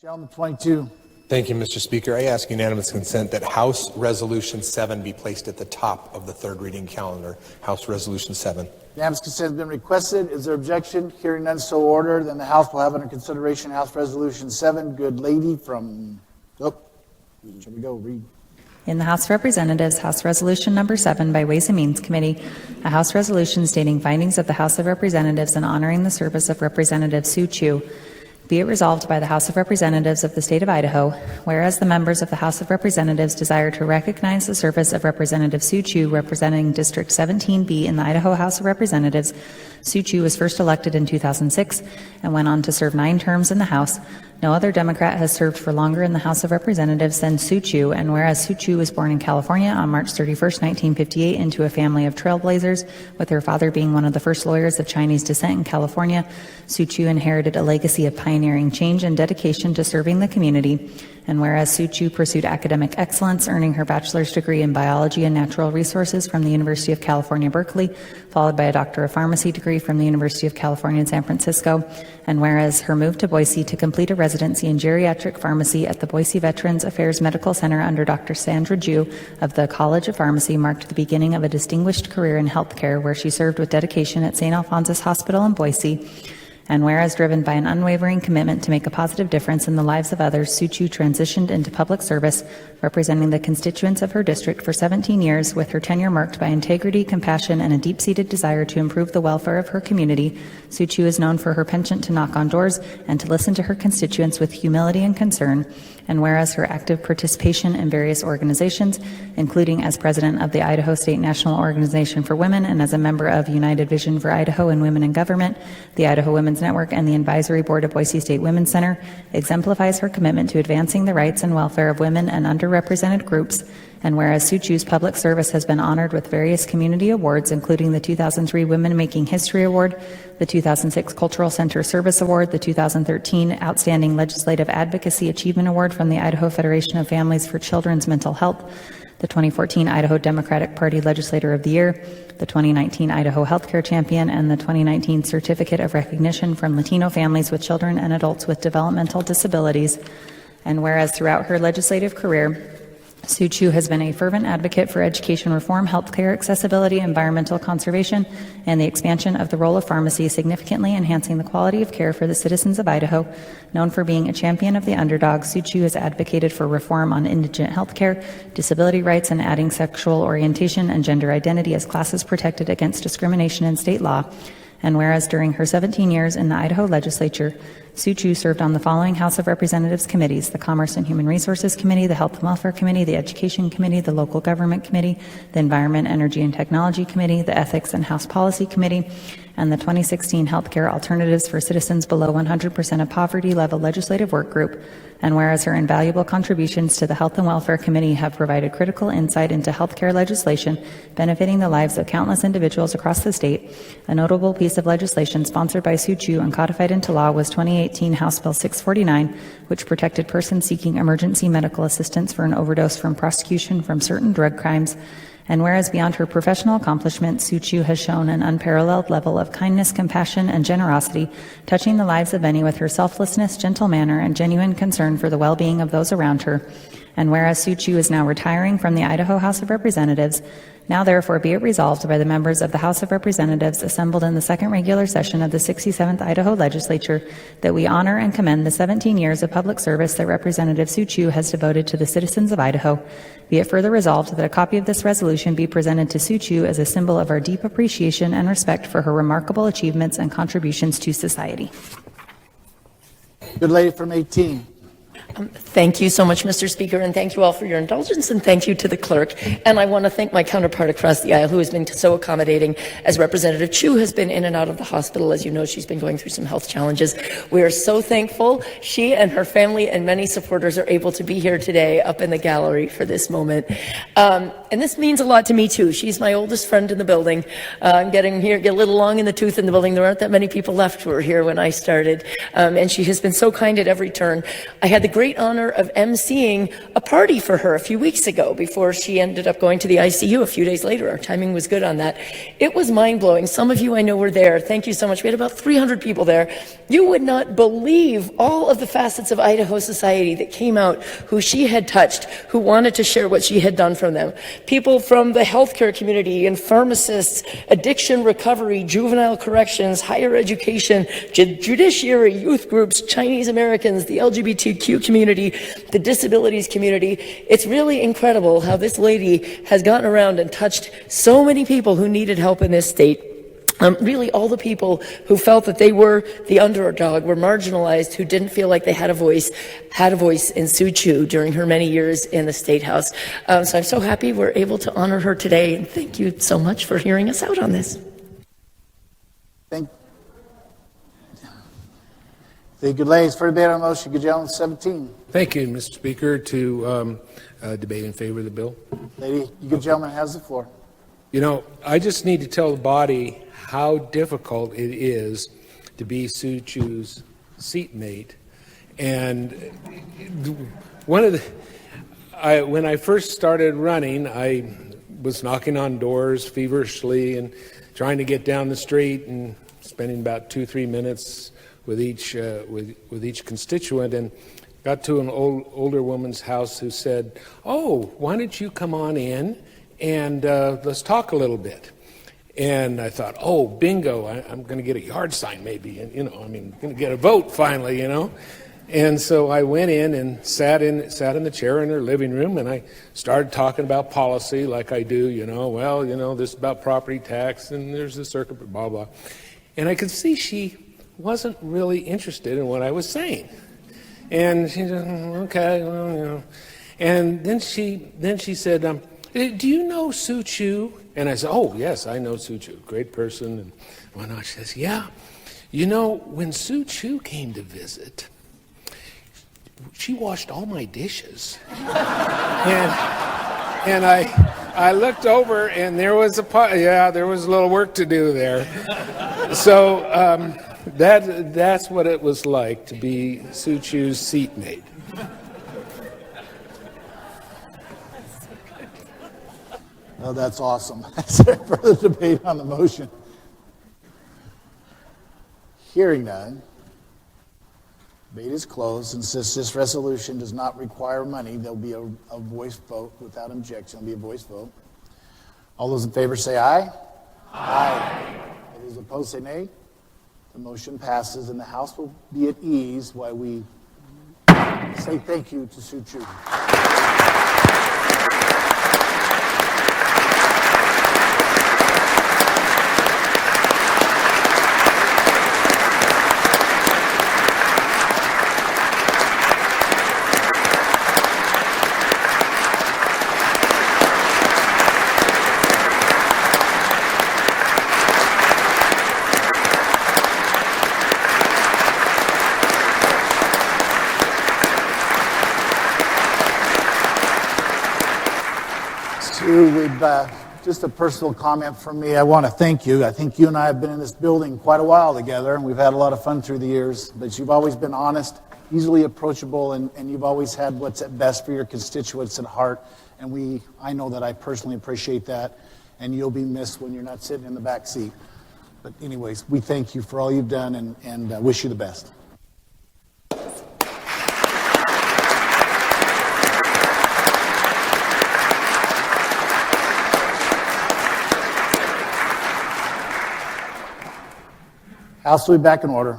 Gentleman 22. Thank you, Mr. Speaker. I ask unanimous consent that House Resolution 7 be placed at the top of the third reading calendar. House Resolution 7. Unanimous consent has been requested. Is there objection? Hearing none, so ordered. Then the House will have under consideration House Resolution 7. Good lady from, shall we go, read. In the House of Representatives, House Resolution Number 7 by Ways and Means Committee, a House resolution stating findings of the House of Representatives and honoring the service of Representative SueChew. Be it resolved by the House of Representatives of the State of Idaho, whereas the members of the House of Representatives desire to recognize the service of Representative SueChew representing District 17B in the Idaho House of Representatives. SueChew was first elected in 2006 and went on to serve 9 terms in the House. No other Democrat has served for longer in the House of Representatives than SueChew, and whereas SueChew was born in California on March 31st, 1958 into a family of trailblazers, with her father being one of the first lawyers of Chinese descent in California, SueChew inherited a legacy of pioneering change and dedication to serving the community. And whereas SueChew pursued academic excellence, earning her bachelor's degree in biology and natural resources from the University of California, Berkeley, followed by a Doctor of Pharmacy degree from the University of California in San Francisco. And whereas her move to Boise to complete a residency in geriatric pharmacy at the Boise Veterans Affairs Medical Center under Dr. Sandra Jew of the College of Pharmacy marked the beginning of a distinguished career in healthcare, where she served with dedication at St. Alphonsus Hospital in Boise. And whereas driven by an unwavering commitment to make a positive difference in the lives of others, SueChew transitioned into public service, representing the constituents of her district for 17 years, with her tenure marked by integrity, compassion, and a deep-seated desire to improve the welfare of her community. SueChew is known for her penchant to knock on doors and to listen to her constituents with humility and concern. And whereas her active participation in various organizations, including as president of the Idaho State National Organization for Women and as a member of United Vision for Idaho and Women in Government, the Idaho Women's Network, and the Advisory Board of Boise State Women's Center, exemplifies her commitment to advancing the rights and welfare of women and underrepresented groups. And whereas SueChew's public service has been honored with various community awards, including the 2003 Women Making History Award, the 2006 Cultural Center Service Award, the 2013 Outstanding Legislative Advocacy Achievement Award from the Idaho Federation of Families for Children's Mental Health, the 2014 Idaho Democratic Party Legislator of the Year, the 2019 Idaho Healthcare Champion, and the 2019 Certificate of Recognition from Latino Families with Children and Adults with Developmental Disabilities. And whereas throughout her legislative career, SueChew has been a fervent advocate for education reform, healthcare accessibility, environmental conservation, and the expansion of the role of pharmacy, significantly enhancing the quality of care for the citizens of Idaho. Known for being a champion of the underdog, SueChew has advocated for reform on indigent healthcare, disability rights, and adding sexual orientation and gender identity as classes protected against discrimination in state law. And whereas during her 17 years in the Idaho Legislature, SueChew served on the following House of Representatives committees: the Commerce and Human Resources Committee, the Health and Welfare Committee, the Education Committee, the Local Government Committee, the Environment, Energy, and Technology Committee, the Ethics and House Policy Committee, and the 2016 Healthcare Alternatives for Citizens Below 100% of Poverty Level Legislative Work Group. And whereas her invaluable contributions to the Health and Welfare Committee have provided critical insight into healthcare legislation benefiting the lives of countless individuals across the state, a notable piece of legislation sponsored by SueChew and codified into law was 2018 House Bill 649, which protected persons seeking emergency medical assistance for an overdose from prosecution from certain drug crimes. And whereas beyond her professional accomplishments, SueChew has shown an unparalleled level of kindness, compassion, and generosity, touching the lives of many with her selflessness, gentle manner, and genuine concern for the well-being of those around her. And whereas SueChew is now retiring from the Idaho House of Representatives, now therefore be it resolved by the members of the House of Representatives assembled in the second regular session of the 67th Idaho Legislature that we honor and commend the 17 years of public service that Representative SueChew has devoted to the citizens of Idaho. Be it further resolved that a copy of this resolution be presented to SueChew as a symbol of our deep appreciation and respect for her remarkable achievements and contributions to society. Good lady from 18. Thank you so much, Mr. Speaker, and thank you all for your indulgence, and thank you to the clerk. And I want to thank my counterpart across the aisle, who has been so accommodating as Representative Chew has been in and out of the hospital. As you know, she's been going through some health challenges. We are so thankful she and her family and many supporters are able to be here today up in the gallery for this moment. And this means a lot to me too. She's my oldest friend in the building. I'm getting here, get a little long in the tooth in the building. There aren't that many people left who were here when I started. And she has been so kind at every turn. I had the great honor of emceeing a party for her a few weeks ago before she ended up going to the ICU a few days later. Our timing was good on that. It was mind-blowing. Some of you I know were there. Thank you so much. We had about 300 people there. You would not believe all of the facets of Idaho society that came out who she had touched, who wanted to share what she had done from them. People from the healthcare community and pharmacists, addiction recovery, juvenile corrections, higher education, judiciary, youth groups, Chinese Americans, the LGBTQ community, the disabilities community. It's really incredible how this lady has gotten around and touched so many people who needed help in this state. Really all the people who felt that they were the underdog, were marginalized, who didn't feel like they had a voice in SueChew during her many years in the State House. So I'm so happy we're able to honor her today, and thank you so much for hearing us out on this. Thank you, ladies. For debate on the motion, good gentleman, 17. Thank you, Mr. Speaker, to debate in favor of the bill. Lady, you good gentleman has the floor. You know, I just need to tell the body how difficult it is to be SueChew's seatmate. And when I first started running, I was knocking on doors feverishly and trying to get down the street and spending about 2-3 minutes with each constituent, and got to an older woman's house who said, "Oh, why don't you come on in and let's talk a little bit." And I thought, oh, bingo, I'm going to get a yard sign maybe, and going to get a vote finally, And so I went in and sat in the chair in her living room, and I started talking about policy like I do, this is about property tax, and there's the circuit, blah, blah. And I could see she wasn't really interested in what I was saying. And she said, okay, well, And then she said, do you know SueChew? And I said, oh, yes, I know SueChew, great person and whatnot. She says, yeah, when SueChew came to visit, she washed all my dishes. and I looked over, and there was there was a little work to do there. So that's what it was like to be SueChew's seatmate. Oh, that's awesome. Is there further debate on the motion? Hearing none, debate is closed, and since this resolution does not require money, there'll be a voice vote without objection. There'll be a voice vote. All those in favor say aye. Aye. All those opposed say nay. The motion passes, and the House will be at ease while we say thank you to SueChew. Just a personal comment from me. I want to thank you. I think you and I have been in this building quite a while together, and we've had a lot of fun through the years. But you've always been honest, easily approachable, and you've always had what's at best for your constituents at heart. And I know that I personally appreciate that, and you'll be missed when you're not sitting in the back seat. But anyways, we thank you for all you've done and wish you the best. House will be back in order.